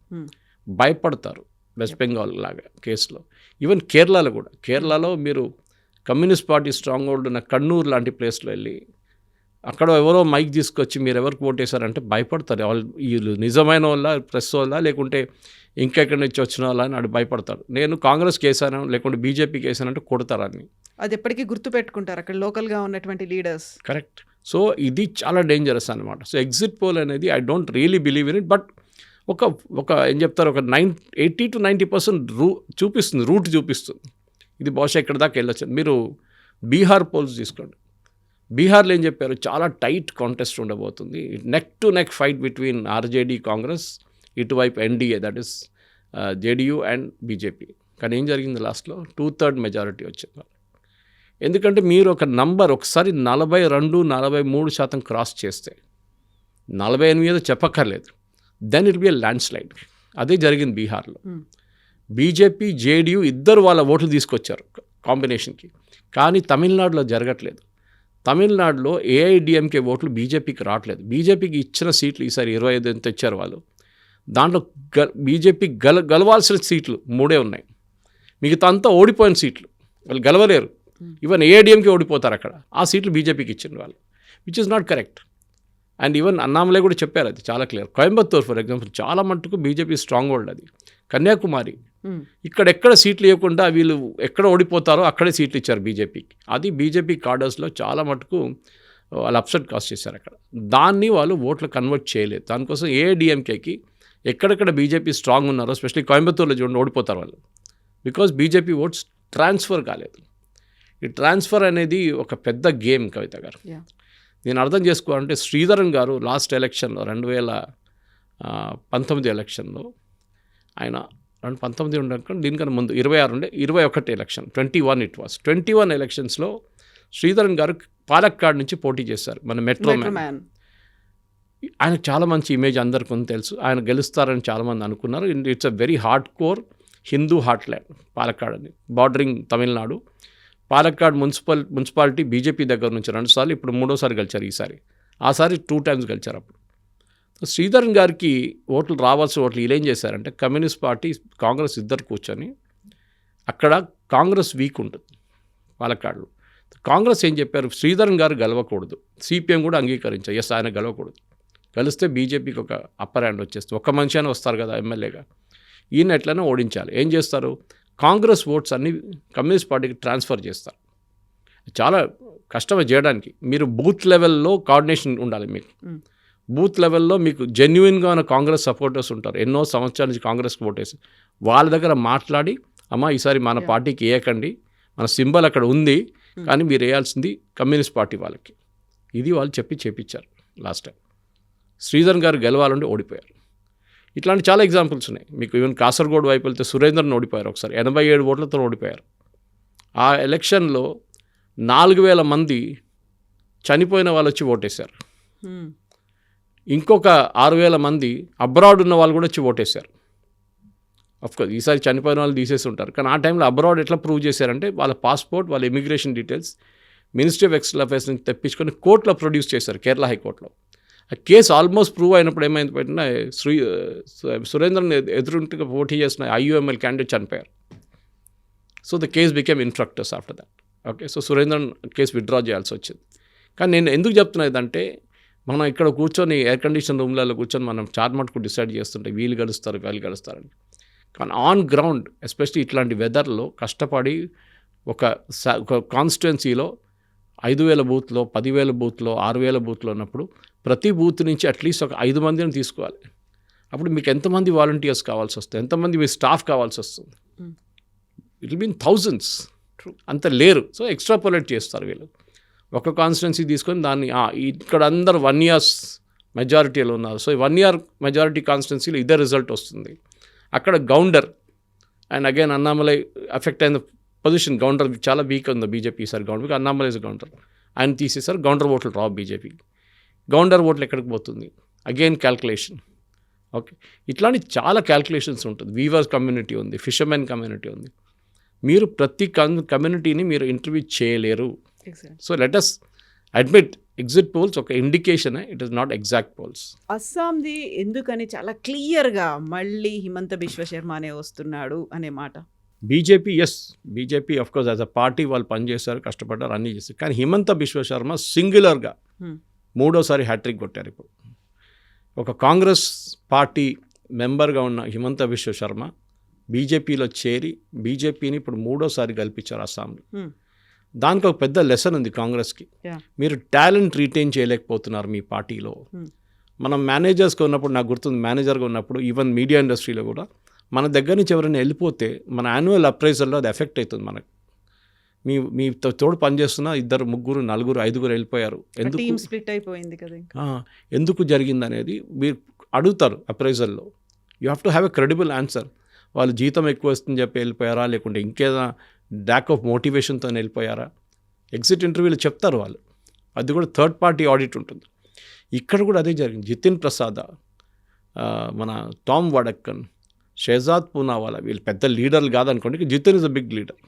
Speaker 3: భయపడతారు వెస్ట్ బెంగాల్ లాగా కేసులో. ఈవెన్ కేరళలో కూడా, కేరళలో మీరు కమ్యూనిస్ట్ పార్టీ స్ట్రాంగ్ హోల్డ్ ఉన్న కన్నూరు లాంటి ప్లేస్లో వెళ్ళి అక్కడ ఎవరో మైక్ తీసుకొచ్చి మీరు ఎవరికి ఓటేశారంటే భయపడతారు. వీళ్ళు నిజమైన వాళ్ళ, ప్రెస్ వాళ్ళ, లేకుంటే ఇంకెక్కడి నుంచి వచ్చిన వాళ్ళ అని అడు భయపడతారు. నేను కాంగ్రెస్కి వేసాను లేకుంటే బీజేపీకి వేసానంటే కొడతారని.
Speaker 2: అది ఎప్పటికీ గుర్తుపెట్టుకుంటారు అక్కడ లోకల్గా ఉన్నటువంటి లీడర్స్.
Speaker 3: కరెక్ట్. సో ఇది చాలా డేంజరస్ అనమాట. సో ఎగ్జిట్ పోల్ అనేది I don't really believe in it. But ఒక ఏం చెప్తారు, ఒక 80 to 90% చూపిస్తుంది, రూట్ చూపిస్తుంది. ఇది బహుశా ఇక్కడ దాకా వెళ్ళొచ్చు. మీరు బీహార్ పోల్స్ తీసుకోండి. బీహార్లో ఏం చెప్పారు, చాలా టైట్ కాంటెస్ట్ ఉండబోతుంది, neck to neck fight between RJD Congress, ఇటువైపు NDA that is JDU and BJP. కానీ ఏం జరిగింది, లాస్ట్లో 2/3 మెజారిటీ వచ్చింది. ఎందుకంటే మీరు ఒక నంబర్ ఒకసారి 42-43% క్రాస్ చేస్తే, 48 చెప్పక్కర్లేదు, then it be a landslide. అదే జరిగింది బీహార్లో. బీజేపీ, జేడీయూ ఇద్దరు వాళ్ళ ఓట్లు తీసుకొచ్చారు కాంబినేషన్కి. కానీ తమిళనాడులో జరగట్లేదు. తమిళనాడులో ఏఐడిఎంకే ఓట్లు బీజేపీకి రావట్లేదు. బీజేపీకి ఇచ్చిన సీట్లు ఈసారి 25 ఎంత ఇచ్చారు వాళ్ళు. దాంట్లో బీజేపీ గెలవాల్సిన సీట్లు 3 ఉన్నాయి, మిగతా అంతా ఓడిపోయిన సీట్లు, వాళ్ళు గెలవలేరు. ఈవెన్ ఏఐడిఎంకే ఓడిపోతారు అక్కడ. ఆ సీట్లు బీజేపీకి ఇచ్చింది వాళ్ళు, which is not correct. And even Annamalai కూడా చెప్పారు, అది చాలా క్లియర్. కోయంబత్తూర్ ఫర్ ఎగ్జాంపుల్ చాలా మట్టుకు బీజేపీ స్ట్రాంగ్ హోల్డ్. అది కన్యాకుమారి ఎక్కడ సీట్లు ఇవ్వకుండా వీళ్ళు ఎక్కడ ఓడిపోతారో అక్కడే సీట్లు ఇచ్చారు బీజేపీకి. అది బీజేపీ కార్డర్స్లో చాలా మటుకు వాళ్ళు అప్సెట్ కాస్ చేశారు అక్కడ. దాన్ని వాళ్ళు ఓట్లు కన్వర్ట్ చేయలేదు. దానికోసం ఏఐడిఎంకేకి ఎక్కడెక్కడ బీజేపీ స్ట్రాంగ్ ఉన్నారో, ఎస్పెషల్లీ కోయంబత్తూరులో చూడండి ఓడిపోతారు వాళ్ళు, బికాజ్ బీజేపీ ఓట్స్ ట్రాన్స్ఫర్ కాలేదు. ఈ ట్రాన్స్ఫర్ అనేది ఒక పెద్ద గేమ్ కవిత గారు. నేను అర్థం చేసుకోవాలంటే శ్రీధరన్ గారు లాస్ట్ ఎలక్షన్లో 2019 ఎలక్షన్లో ఆయన 19 ఉండక దీనికన్నా ముందు 26 ఉండే 21 ఎలక్షన్ 21 ఎలక్షన్స్లో శ్రీధరన్ గారు పాలక్కాడ్ నుంచి పోటీ చేశారు, మన మెట్రో మ్యాన్. ఆయనకు చాలా మంచి ఇమేజ్ అందరికీ తెలుసు. ఆయన గెలుస్తారని చాలామంది అనుకున్నారు. It's a very hard core Hindu heartland Palakkad అని, bordering Tamil Nadu. Palakkad municipality BJP దగ్గర నుంచి 2 సార్లు, ఇప్పుడు 3వ సారి గెలిచారు. ఆసారి 2 times గెలిచారు. అప్పుడు శ్రీధరన్ గారికి ఓట్లు రావాల్సిన ఓట్లు వీళ్ళు ఏం చేశారంటే, కమ్యూనిస్ట్ పార్టీ కాంగ్రెస్ ఇద్దరు కూర్చొని, అక్కడ కాంగ్రెస్ వీక్ ఉంటుంది పాలక్కాడ్లో. కాంగ్రెస్ ఏం చెప్పారు, శ్రీధరన్ గారు గెలవకూడదు. సిపిఎం కూడా అంగీకరించారు, ఎస్ ఆయన గెలవకూడదు. గెలిస్తే బీజేపీకి ఒక అప్పర్ హ్యాండ్ వచ్చేస్తుంది. ఒక్క మనిషి అని వస్తారు కదా ఎమ్మెల్యేగా, ఈయన ఎట్లయినా ఓడించాలి. ఏం చేస్తారు, కాంగ్రెస్ ఓట్స్ అన్ని కమ్యూనిస్ట్ పార్టీకి ట్రాన్స్ఫర్ చేస్తారు. చాలా కష్టమే చేయడానికి. మీరు బూత్ లెవెల్లో కోఆర్డినేషన్ ఉండాలి. మీకు బూత్ లెవెల్లో మీకు జెన్యున్గా ఉన్న కాంగ్రెస్ సపోర్టర్స్ ఉంటారు, ఎన్నో సంవత్సరాల నుంచి కాంగ్రెస్కి ఓటేసి, వాళ్ళ దగ్గర మాట్లాడి, అమ్మ ఈసారి మన పార్టీకి వేయకండి, మన సింబల్ అక్కడ ఉంది, కానీ మీరు వేయాల్సింది కమ్యూనిస్ట్ పార్టీ వాళ్ళకి. ఇది వాళ్ళు చేపించారు లాస్ట్ టైం. శ్రీధరన్ గారు గెలవాలంటే ఓడిపోయారు. ఇట్లాంటి చాలా ఎగ్జాంపుల్స్ ఉన్నాయి మీకు. ఈవెన్ కాసర్గోడ్ వైపు వెళ్తే సురేందర్ని ఓడిపోయారు ఒకసారి, 87 ఓట్లతో ఓడిపోయారు. ఆ ఎలక్షన్లో 4,000 మంది చనిపోయిన వాళ్ళు వచ్చి ఓటేశారు. ఇంకొక 6,000 మంది అబ్రాడ్ ఉన్న వాళ్ళు కూడా వచ్చి ఓటేశారు. అఫ్కోర్స్ ఈసారి చనిపోయిన వాళ్ళు తీసేసి ఉంటారు, కానీ ఆ టైంలో అబ్రాడ్ ఎట్లా ప్రూవ్ చేశారంటే, వాళ్ళ పాస్పోర్ట్, వాళ్ళ immigration details ministry of external affairs నుంచి తెప్పించుకొని కోర్టులో ప్రొడ్యూస్ చేశారు, కేరళ హైకోర్టులో. ఆ కేసు ఆల్మోస్ట్ ప్రూవ్ అయినప్పుడు ఏమైంది పెట్టినా, సురేంద్రన్ ఎదురుంటిగా పోటీ చేసిన IUML క్యాండిడేట్ చనిపోయారు. So the case became infructuous after that. Okay, so Surendran case withdraw చేయాల్సి వచ్చింది. కానీ నేను ఎందుకు చెప్తున్నదంటే, మనం ఇక్కడ కూర్చొని ఎయిర్ కండిషన్ రూమ్లలో కూర్చొని మనం చార్మట్కు డిసైడ్ చేస్తుంటే వీళ్ళు గెలుస్తారు వాళ్ళు గెలుస్తారని. కానీ ఆన్ గ్రౌండ్ ఎస్పెషలీ ఇట్లాంటి వెదర్లో కష్టపడి ఒక కాన్స్టిట్యున్సీలో 5,000 బూత్లో, 10,000 బూత్లో, 6,000 బూత్లో ఉన్నప్పుడు ప్రతి బూత్ నుంచి అట్లీస్ట్ ఒక 5 మందిని తీసుకోవాలి. అప్పుడు మీకు ఎంతమంది వాలంటీర్స్ కావాల్సి వస్తుంది, ఎంతమంది మీ స్టాఫ్ కావాల్సి వస్తుంది. It will been thousands. అంత లేరు. సో ఎక్స్ట్రాపోలేట్ చేస్తారు వీళ్ళు. ఒక కాన్స్టిట్యున్సీ తీసుకొని దాన్ని ఇక్కడ అందరు 1 year మెజారిటీలో ఉన్నారు. సో 1 year మెజారిటీ కాన్స్టిట్యున్సీలో ఇదే రిజల్ట్ వస్తుంది. అక్కడ Gounder and again Annamalai effect అయిన పొజిషన్. గౌండర్ చాలా వీక్ ఉంది బీజేపీ ఈసారి. గౌండర్కి అన్నామలై ఇస్ గౌండర్, ఆయన తీసేశారు. గౌండర్ ఓట్లు రావు బీజేపీకి. గౌండర్ ఓట్లు ఎక్కడికి పోతుంది, అగైన్ క్యాల్కులేషన్. ఓకే, ఇట్లాంటి చాలా క్యాల్కులేషన్స్ ఉంటుంది. వీవర్స్ కమ్యూనిటీ ఉంది, ఫిషర్మెన్ కమ్యూనిటీ ఉంది. మీరు ప్రతి కమ్యూనిటీని మీరు ఇంటర్వ్యూ చేయలేరు. So let us admit exit polls ఒక indication, it is not exact polls.
Speaker 2: అస్సాంది ఎందుకని చాలా క్లియర్గా మళ్ళీ హిమంత బిశ్వ శర్మనే వస్తున్నాడు అనే మాట.
Speaker 3: BJP of course as a party వాళ్ళు పనిచేశారు, కష్టపడ్డారు, అన్నీ చేశారు. కానీ హిమంత బిశ్వ శర్మ సింగులర్గా 3వ సారి హ్యాట్రిక్ కొట్టారు. ఇప్పుడు ఒక కాంగ్రెస్ పార్టీ మెంబర్గా ఉన్న హిమంత బిశ్వ శర్మ బీజేపీలో చేరి బీజేపీని ఇప్పుడు 3వ సారి గెలిపించారు అస్సాంలో. దానికి ఒక పెద్ద లెసన్ ఉంది కాంగ్రెస్కి. మీరు టాలెంట్ రీటైన్ చేయలేకపోతున్నారు మీ పార్టీలో. మనం మేనేజర్స్గా ఉన్నప్పుడు, నాకు గుర్తుంది మేనేజర్గా ఉన్నప్పుడు, ఈవెన్ మీడియా ఇండస్ట్రీలో కూడా మన దగ్గర నుంచి ఎవరైనా వెళ్ళిపోతే మన యాన్యువల్ అప్రైజల్లో అది ఎఫెక్ట్ అవుతుంది మనకు. మీతో తోడు పనిచేస్తున్న 2, 3, 4, 5 వెళ్ళిపోయారు, ఎందుకు
Speaker 2: స్ప్లిట్ అయిపోయింది కదా,
Speaker 3: ఎందుకు జరిగింది అనేది మీరు అడుగుతారు అప్రైజల్లో. You have to have a credible answer. వాళ్ళు జీతం ఎక్కువ వస్తుందని చెప్పి వెళ్ళిపోయారా, లేకుంటే ఇంకేదైనా ల్యాక్ ఆఫ్ మోటివేషన్తో వెళ్ళిపోయారా, ఎగ్జిట్ ఇంటర్వ్యూలో చెప్తారు వాళ్ళు. అది కూడా థర్డ్ పార్టీ ఆడిట్ ఉంటుంది. ఇక్కడ కూడా అదే జరిగింది. జితిన్ ప్రసాద్, మన టామ్ వడక్కన్, షెహజాద్ పూనావాలా, వీళ్ళు పెద్ద లీడర్లు కాదనుకోండి, Jitin is a big leader.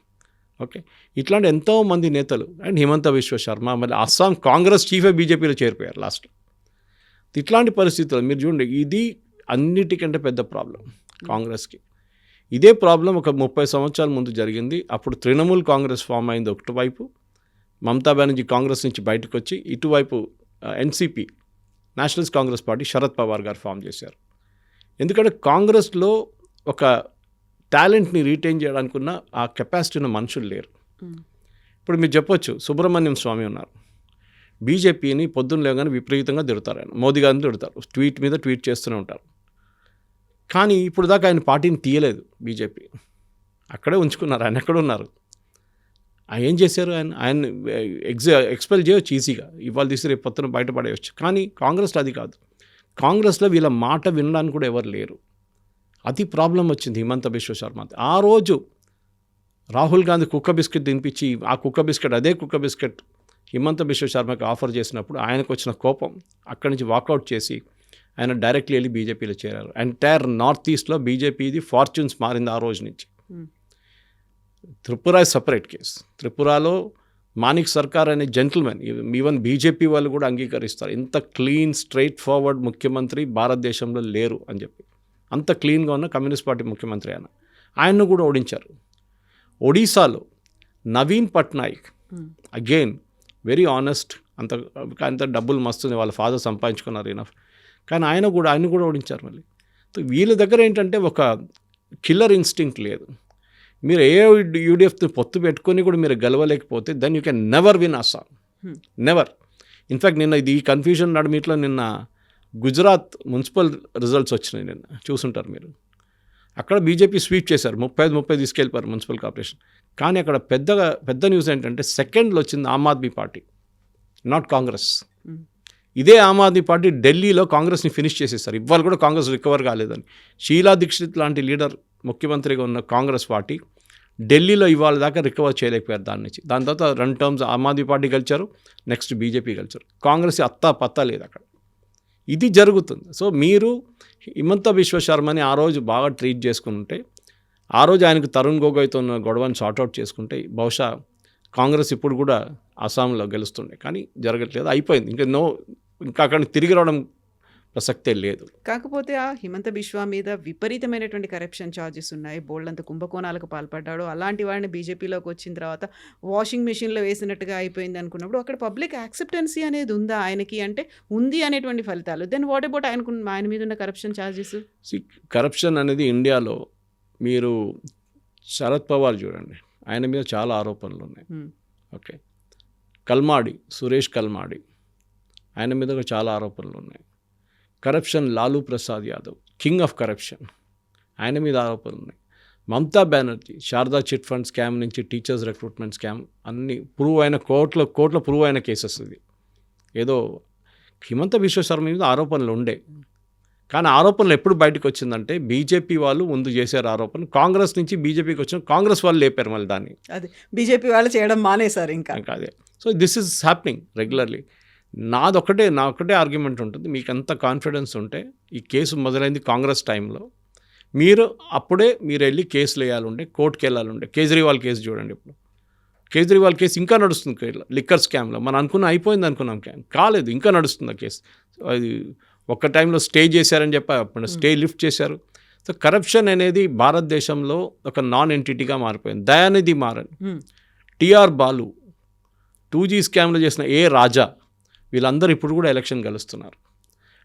Speaker 3: Okay, ఇట్లాంటి ఎంతోమంది నేతలు అండ్ హిమంత బిశ్వ శర్మ, మళ్ళీ అస్సాం కాంగ్రెస్ చీఫే బీజేపీలో చేరిపోయారు లాస్ట్. ఇట్లాంటి పరిస్థితుల్లో మీరు చూడండి, ఇది అన్నిటికంటే పెద్ద ప్రాబ్లం కాంగ్రెస్కి. ఇదే ప్రాబ్లం ఒక 30 సంవత్సరాల ముందు జరిగింది. అప్పుడు తృణమూల్ కాంగ్రెస్ ఫామ్ అయింది ఒకటివైపు, మమతా బెనర్జీ కాంగ్రెస్ నుంచి బయటకు వచ్చి ఇటువైపు NCP Nationalist Congress party Sharad Pawar గారు ఫామ్ చేశారు. ఎందుకంటే కాంగ్రెస్లో ఒక టాలెంట్ని రీటైన్ చేయడానికి ఉన్న ఆ కెపాసిటీ ఉన్న మనుషులు లేరు. ఇప్పుడు మీరు చెప్పొచ్చు, సుబ్రహ్మణ్యం స్వామి ఉన్నారు, బీజేపీని పొద్దున్న లేవగానే విపరీతంగా తిడతారు, ఆయన మోదీ గారిని తిడతారు, ట్వీట్ మీద ట్వీట్ చేస్తూనే ఉంటారు. కానీ ఇప్పుడు దాకా ఆయన పార్టీని తీయలేదు బీజేపీ, అక్కడే ఉంచుకున్నారు. ఆయన ఎక్కడ ఉన్నారు? ఆయన ఏం చేశారు? ఆయన ఎక్స్పెల్ చేయొచ్చు ఈజీగా, ఇవాళ తీసి రేపు పొద్దున బయటపడేయచ్చు. కానీ కాంగ్రెస్లో అది కాదు. కాంగ్రెస్లో వీళ్ళ మాట వినడానికి కూడా ఎవరు లేరు. అది ప్రాబ్లం వచ్చింది హిమంత బిశ్వ శర్మ. ఆ రోజు రాహుల్ గాంధీ కుక్క బిస్కెట్ తినిపించి, ఆ కుక్క బిస్కెట్ అదే కుక్క బిస్కెట్ హిమంత బిశ్వ శర్మకి ఆఫర్ చేసినప్పుడు ఆయనకు వచ్చిన కోపం, అక్కడి నుంచి వాకౌట్ చేసి ఆయన డైరెక్ట్లీ వెళ్ళి బీజేపీలో చేరారు. ఎంటైర్ నార్త్ ఈస్ట్లో బీజేపీది ఫార్చ్యూన్స్ మారింది ఆ రోజు నుంచి. Tripura separate case. త్రిపురలో మాణిక్ సర్కార్ అనే జెంటిల్మెన్, ఈవెన్ బీజేపీ వాళ్ళు కూడా అంగీకరిస్తారు, ఇంత క్లీన్ స్ట్రైట్ ఫార్వర్డ్ ముఖ్యమంత్రి భారతదేశంలో లేరు అని చెప్పి. అంత క్లీన్గా ఉన్న కమ్యూనిస్ట్ పార్టీ ముఖ్యమంత్రి ఆయన్ను కూడా ఓడించారు. ఒడిశాలో Naveen Patnaik again very honest, అంత డబ్బులు మస్తుంది, వాళ్ళ ఫాదర్ సంపాదించుకున్నారు ఇనఫ్, కానీ ఆయన కూడా ఓడించారు మళ్ళీ. వీళ్ళ దగ్గర ఏంటంటే ఒక కిల్లర్ ఇన్స్టింక్ట్ లేదు. మీరు ఏ యూడిఎఫ్తో పొత్తు పెట్టుకొని కూడా మీరు గెలవలేకపోతే then you can never win Assam, never. In fact నిన్న ఈ కన్ఫ్యూజన్ నడుమిట్లో నిన్న గుజరాత్ మున్సిపల్ రిజల్ట్స్ వచ్చినాయి, నిన్న చూసుంటారు మీరు. అక్కడ బీజేపీ స్వీప్ చేశారు, 30 తీసుకెళ్ళిపోయారు మున్సిపల్ కార్పొరేషన్. కానీ అక్కడ పెద్ద న్యూస్ ఏంటంటే సెకండ్లో వచ్చింది ఆమ్ ఆద్మీ పార్టీ, నాట్ కాంగ్రెస్. ఇదే ఆమ్ ఆద్మీ పార్టీ ఢిల్లీలో కాంగ్రెస్ని ఫినిష్ చేసేస్తారు. ఇవాళ కూడా కాంగ్రెస్ రికవర్ కాలేదని. షీలా దీక్షిత్ లాంటి లీడర్ ముఖ్యమంత్రిగా ఉన్న కాంగ్రెస్ పార్టీ ఢిల్లీలో ఇవాళ దాకా రికవర్ చేయలేకపోయారు దాని నుంచి. దాని తర్వాత 2 టర్మ్స్ ఆమ్ ఆద్మీ పార్టీ గెలిచారు, నెక్స్ట్ బీజేపీ గెలిచారు. కాంగ్రెస్ పత్తా లేదు అక్కడ. ఇది జరుగుతుంది. సో మీరు హిమంత బిశ్వ శర్మని ఆ రోజు బాగా ట్రీట్ చేసుకుంటే, ఆ రోజు ఆయనకు తరుణ్ గొగోయ్తో ఉన్న గొడవని సార్ట్అవుట్ చేసుకుంటే బహుశా కాంగ్రెస్ ఇప్పుడు కూడా అస్సాంలో గెలుస్తుండే. కానీ జరగట్లేదు, అయిపోయింది. ఇంకా అక్కడ తిరిగి రావడం ప్రసక్తే లేదు.
Speaker 2: కాకపోతే ఆ హిమంత బిశ్వా మీద విపరీతమైనటువంటి కరప్షన్ ఛార్జెస్ ఉన్నాయి, బోల్డంత కుంభకోణాలకు పాల్పడ్డాడు. అలాంటి వాడిని బీజేపీలోకి వచ్చిన తర్వాత వాషింగ్ మెషిన్లో వేసినట్టుగా అయిపోయింది అనుకున్నప్పుడు అక్కడ పబ్లిక్ యాక్సెప్టెన్సీ అనేది ఉందా ఆయనకి? అంటే ఉంది అనేటువంటి ఫలితాలు. దెన్ వాట్ అబౌట్ ఆయన మీద ఉన్న కరప్షన్ ఛార్జెస్?
Speaker 3: కరప్షన్ అనేది ఇండియాలో మీరు శరద్ పవార్ చూడండి, ఆయన మీద చాలా ఆరోపణలు ఉన్నాయి. ఓకే, సురేష్ కల్మాడి ఆయన మీద చాలా ఆరోపణలు ఉన్నాయి. Corruption Lalu Prasad Yadav, king of corruption, ఆయన మీద ఆరోపణలు ఉన్నాయి. Mamata Banerjee Sharada chit fund scam నుంచి టీచర్స్ రిక్రూట్మెంట్ స్కామ్ అన్నీ ప్రూవ్ అయిన కోర్టులో ప్రూవ్ అయిన కేసెస్. ఇది ఏదో హిమంత బిశ్వ శర్మ మీద ఆరోపణలు ఉండే, కానీ ఆరోపణలు ఎప్పుడు బయటకు వచ్చిందంటే బీజేపీ వాళ్ళు ముందు చేశారు ఆరోపణ, కాంగ్రెస్ నుంచి బీజేపీకి వచ్చిన కాంగ్రెస్ వాళ్ళు లేపారు మళ్ళీ దాన్ని.
Speaker 2: అది బీజేపీ వాళ్ళు చేయడం మానేశారు ఇంకా
Speaker 3: అదే. So this is happening regularly. నా ఒకటే ఆర్గ్యుమెంట్ ఉంటుంది, మీకు ఎంత కాన్ఫిడెన్స్ ఉంటే ఈ కేసు మొదలైంది కాంగ్రెస్ టైంలో, మీరు వెళ్ళి కేసులు వేయాలంటే కోర్టుకి వెళ్ళాలంటే. కేజ్రీవాల్ కేసు చూడండి, ఇప్పుడు కేజ్రీవాల్ కేసు ఇంకా నడుస్తుంది లిక్కర్ స్కామ్లో. మనం అయిపోయింది అనుకున్నాం, కాలేదు, ఇంకా నడుస్తుంది ఆ కేసు. అది ఒక్క టైంలో స్టే చేశారని చెప్పి స్టే లిఫ్ట్ చేశారు. సో కరప్షన్ అనేది భారతదేశంలో ఒక నాన్ ఎంటిటీగా మారిపోయింది. దయానిధి మారన్, టిఆర్ బాలు, 2G స్కామ్లో చేసిన రాజా, వీళ్ళందరూ ఇప్పుడు కూడా ఎలక్షన్ గెలుస్తున్నారు.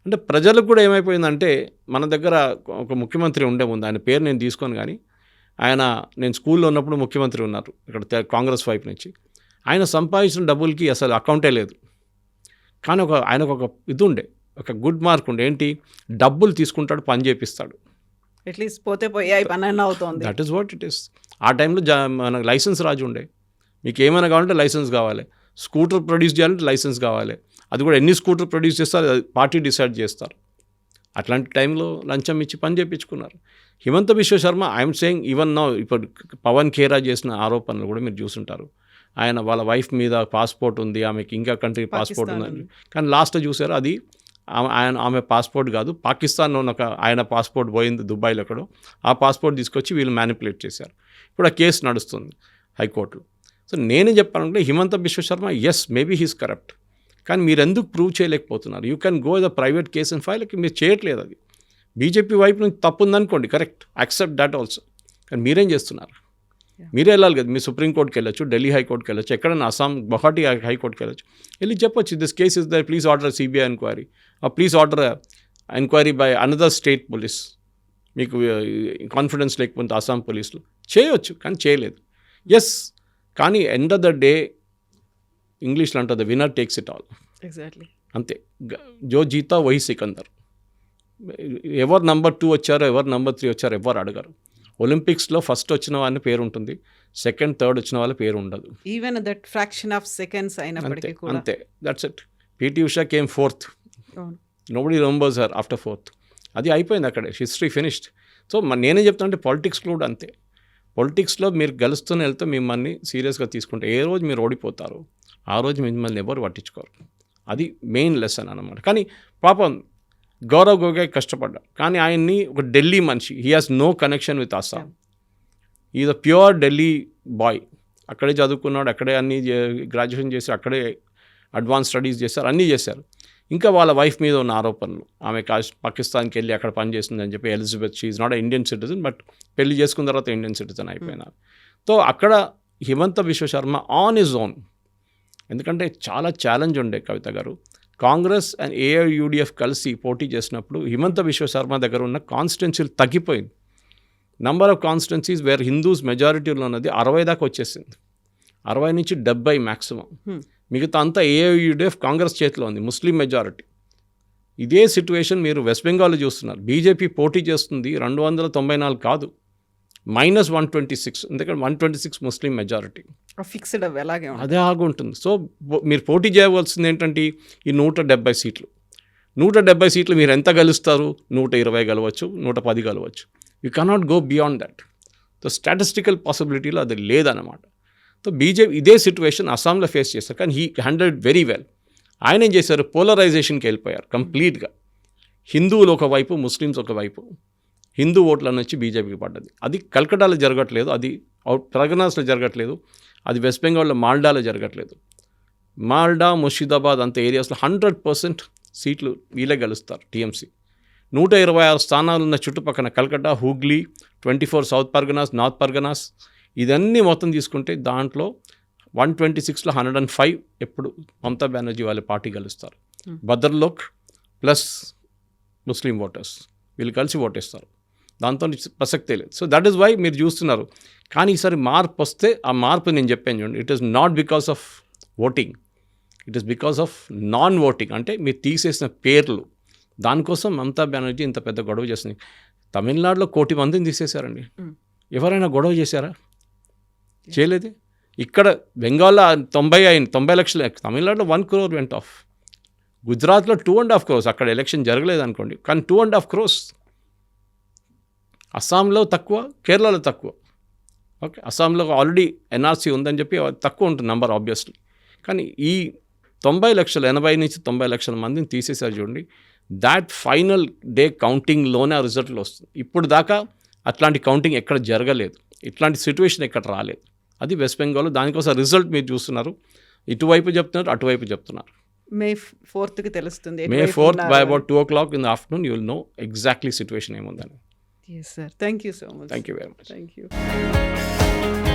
Speaker 3: అంటే ప్రజలకు కూడా ఏమైపోయిందంటే, మన దగ్గర ఒక ముఖ్యమంత్రి ఉండే ముందు, ఆయన పేరు నేను తీసుకోను కానీ, నేను స్కూల్లో ఉన్నప్పుడు ముఖ్యమంత్రి ఉన్నారు ఇక్కడ కాంగ్రెస్ వైపు నుంచి. ఆయన సంపాదించిన డబ్బులకి అసలు అకౌంటే లేదు. కానీ ఆయనకు ఒక ఇది ఉండే, ఒక గుడ్ మార్క్ ఉండే, ఏంటి, డబ్బులు తీసుకుంటాడు, పని చేపిస్తాడు.
Speaker 2: అట్లీస్ట్ పోతే పోయాయి పని అవుతుంది.
Speaker 3: That is what it is. ఆ టైంలో మనకు లైసెన్స్ రాజు ఉండే, మీకు ఏమైనా కావాలంటే లైసెన్స్ కావాలి, స్కూటర్ ప్రొడ్యూస్ చేయాలంటే లైసెన్స్ కావాలి, అది కూడా ఎన్ని స్కూటర్ ప్రొడ్యూస్ చేస్తారు అది పార్టీ డిసైడ్ చేస్తారు. అట్లాంటి టైంలో లంచం ఇచ్చి పని చేయించుకున్నారు. Himanta Biswa Sharma, I'm saying even now, ఇప్పుడు పవన్ ఖేరా చేసిన ఆరోపణలు కూడా మీరు చూసుంటారు. వాళ్ళ వైఫ్ మీద పాస్పోర్ట్ ఉంది, ఆమెకి ఇంకా కంట్రీ పాస్పోర్ట్ ఉందని, కానీ లాస్ట్లో చూసారు అది ఆమె పాస్పోర్ట్ కాదు, పాకిస్తాన్లో ఉన్న ఆయన పాస్పోర్ట్ పోయింది దుబాయ్లో ఎక్కడో, ఆ పాస్పోర్ట్ తీసుకొచ్చి వీళ్ళు మ్యానిపులేట్ చేశారు. ఇప్పుడు ఆ కేసు నడుస్తుంది హైకోర్టులో. సో నేను చెప్పాలంటే Himanta Biswa Sarma, yes maybe he's corrupt, కానీ మీరు ఎందుకు ప్రూవ్ చేయలేకపోతున్నారు? You can go the private case and file, మీరు చేయట్లేదు. అది బీజేపీ వైపు నుంచి తప్పు ఉందనుకోండి, కరెక్ట్, యాక్సెప్ట్ దాట్ ఆల్సో, కానీ మీరేం చేస్తున్నారు? మీరే వెళ్ళాలి కదా, మీరు సుప్రీంకోర్టుకి వెళ్ళొచ్చు, ఢిల్లీ హైకోర్టుకి వెళ్ళొచ్చు, ఎక్కడైనా అస్సాం గువాహటి హైకోర్టుకి వెళ్ళొచ్చు, వెళ్ళి చెప్పొచ్చు this case is the please order CBI enquiry, please order enquiry by another state police, మీకు కాన్ఫిడెన్స్ లేకపోతే అస్సాం పోలీసులు చేయొచ్చు, కానీ చేయలేదు. ఎస్, కానీ ఎండ్ ఆఫ్ ద డే ఇంగ్లీష్లో అంటారు the winner takes it all.
Speaker 2: Exactly
Speaker 3: అంతే, జో జీతా వహీ సికందర్. ఎవరు నెంబర్ 2 వచ్చారో ఎవరు నెంబర్ 3 వచ్చారో ఎవరు అడగరు. ఒలింపిక్స్లో ఫస్ట్ వచ్చిన వాళ్ళని పేరు ఉంటుంది, సెకండ్ థర్డ్ వచ్చిన వాళ్ళ పేరు ఉండదు.
Speaker 2: Even that fraction of seconds అయినప్పటికీ కూడా
Speaker 3: అంతే, that's it. PT Usha came 4th. Nobody remembers her after 4th. అది అయిపోయింది అక్కడే, హిస్టరీ ఫినిష్డ్. సో నేనే చెప్తాను అంటే పాలిటిక్స్లో కూడా అంతే. పొలిటిక్స్లో మీరు గెలుస్తూనే వెళ్తే మిమ్మల్ని సీరియస్గా తీసుకుంటే ఏ రోజు మీరు ఓడిపోతారు ఆ రోజు మిమ్మల్ని ఎవరు పట్టించుకోరు. అది మెయిన్ లెసన్ అన్నమాట. కానీ పాపం గౌరవ్ గొగోయ్ కష్టపడ్డాడు, కానీ ఆయన్ని ఒక ఢిల్లీ మనిషి, he has no connection with Assam. Is a pure Delhi boy. అక్కడే చదువుకున్నాడు, అక్కడే అన్నీ గ్రాడ్యుయేషన్ చేసి అక్కడే అడ్వాన్స్ స్టడీస్ చేశారు, అన్నీ చేశారు. ఇంకా వాళ్ళ వైఫ్ మీద ఉన్న ఆరోపణలు, ఆమె పాకిస్తాన్కి వెళ్ళి అక్కడ పనిచేస్తుందని చెప్పి Elizabeth, she is not Indian citizen, but పెళ్లి చేసుకున్న తర్వాత ఇండియన్ సిటిజన్ అయిపోయినారు. సో అక్కడ Himanta Biswa Sharma on his own, ఎందుకంటే చాలా ఛాలెంజ్ ఉండే కవిత గారు. కాంగ్రెస్ అండ్ ఏఐయుడిఎఫ్ కలిసి పోటీ చేసినప్పుడు హిమంత బిశ్వ శర్మ దగ్గర ఉన్న కాన్స్టిట్యున్సీలు తగ్గిపోయింది. Number of constituencies where Hindus మెజారిటీలో ఉన్నది 60 దాకా వచ్చేసింది, 60 నుంచి 70 మ్యాక్సిమం. మిగతా అంతా ఏఐయుడిఎఫ్ కాంగ్రెస్ చేతిలో ఉంది, ముస్లిం మెజారిటీ. ఇదే సిచ్యువేషన్ మీరు వెస్ట్ బెంగాల్లో చూస్తున్నారు. బీజేపీ పోటీ చేస్తుంది 294 కాదు, -126, ఎందుకంటే 126 ముస్లిం మెజారిటీ.
Speaker 2: ఫిక్స్డ్ అలాగే
Speaker 3: అదే ఆగుంటుంది. సో మీరు పోటీ చేయవలసింది ఏంటంటే ఈ 170 సీట్లు. 170 సీట్లు మీరు ఎంత గెలుస్తారు? 120 గెలవచ్చు, 110 గెలవచ్చు. You cannot go beyond that. So statistical పాసిబిలిటీలో అది లేదన్నమాట. సో బీజేపీ ఇదే సిచ్యువేషన్ అస్సాంలో ఫేస్ చేశారు, కానీ హీ హ్యాండిల్డ్ వెరీ వెల్. ఆయన ఏం చేశారు? పోలరైజేషన్కి వెళ్ళిపోయారు కంప్లీట్గా. హిందువులు ఒకవైపు, ముస్లిమ్స్ ఒకవైపు. హిందూ ఓట్ల నుంచి బీజేపీకి పడ్డది. అది కల్కటాలో జరగట్లేదు, అది పరగనాస్లో జరగట్లేదు, అది వెస్ట్ బెంగాల్లో మాల్డాలో జరగట్లేదు. మాల్డా, ముర్షిదాబాద్ అంత ఏరియాస్లో 100% సీట్లు వీళ్ళే గెలుస్తారు టీఎంసీ. 126 స్థానాలు ఉన్న చుట్టుపక్కల Calcutta, Hooghly, 24 south Parganas, north Parganas, ఇదన్నీ మొత్తం తీసుకుంటే దాంట్లో 126లో 105 ఎప్పుడు మమతా బెనర్జీ వాళ్ళ పార్టీ గెలుస్తారు. బదర్లోక్ ప్లస్ ముస్లిం ఓటర్స్ వీళ్ళు కలిసి ఓటేస్తారు, దాంతో ప్రసక్తే లేదు. సో దట్ ఈస్ వై మీరు చూస్తున్నారు. కానీ ఈసారి మార్పు వస్తే ఆ మార్పు నేను చెప్పాను చూడండి, it is not because of voting, it is because of non voting. అంటే మీరు తీసేసిన పేర్లు, దానికోసం మమతా బెనర్జీ ఇంత పెద్ద గొడవ చేస్తుంది. తమిళనాడులో 1 కోటి మందిని తీసేశారండి. ఎవరైనా గొడవ చేశారా? చేయలేదు. ఇక్కడ బెంగాల్లో 90 లక్షలు, తమిళనాడులో 1 crore వెంట్ ఆఫ్. గుజరాత్లో 2.5 crores, అక్కడ ఎలక్షన్ జరగలేదు అనుకోండి, కానీ 2.5 crores. అస్సాంలో తక్కువ, కేరళలో తక్కువ. ఓకే, అస్సాంలో ఆల్రెడీ ఎన్ఆర్సీ ఉందని చెప్పి తక్కువ ఉంటుంది నంబర్ ఆబ్వియస్లీ. కానీ ఈ 90 లక్షలు, 80 నుంచి 90 లక్షల మందిని తీసేసారు చూడండి. దాట్ ఫైనల్ డే కౌంటింగ్లోనే ఆ రిజల్ట్లు వస్తుంది. ఇప్పుడు దాకా అట్లాంటి కౌంటింగ్ ఎక్కడ జరగలేదు, ఇట్లాంటి సిచ్యువేషన్ ఎక్కడ రాలేదు. అది వెస్ట్ బెంగాల్లో. దానికోసం రిజల్ట్ మీరు చూస్తున్నారు, ఇటువైపు చెప్తున్నారు, అటువైపు చెప్తున్నారు.
Speaker 2: May 4th తెలుస్తుంది.
Speaker 3: May 4th by about 2 o'clock in the afternoon you will know exactly situation ఏముందని.
Speaker 2: Yes sir, thank you so much.
Speaker 3: Thank you very much.
Speaker 2: Thank you.